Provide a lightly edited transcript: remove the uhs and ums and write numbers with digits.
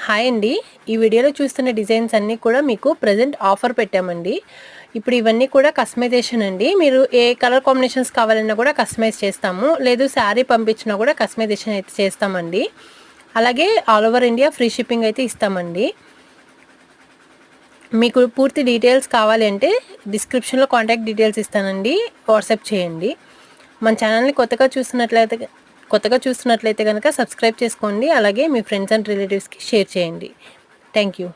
Hi అండి. ఈ వీడియోలో చూస్తున్న డిజైన్స్ అన్నీ కూడా మీకు ప్రెజెంట్ ఆఫర్ పెట్టామండి. ఇప్పుడు ఇవన్నీ కూడా కస్టమైజేషన్ అండి. మీరు ఏ కలర్ కాంబినేషన్స్ కావాలన్నా కూడా కస్టమైజ్ చేస్తాము. లేదు శారీ పంపించినా కూడా కస్టమైజేషన్ అయితే చేస్తామండి. అలాగే all over India free shipping అయితే ఇస్తామండి. మీకు పూర్తి డీటెయిల్స్ కావాలి అంటే డిస్క్రిప్షన్లో కాంటాక్ట్ డీటెయిల్స్ ఇస్తానండి, వాట్సాప్ చేయండి. మన ఛానల్ని కొత్తగా చూస్తున్నట్లయితే కనుక సబ్స్క్రైబ్ చేసుకోండి. అలాగే మీ ఫ్రెండ్స్ అండ్ రిలేటివ్స్కి షేర్ చేయండి. Thank you.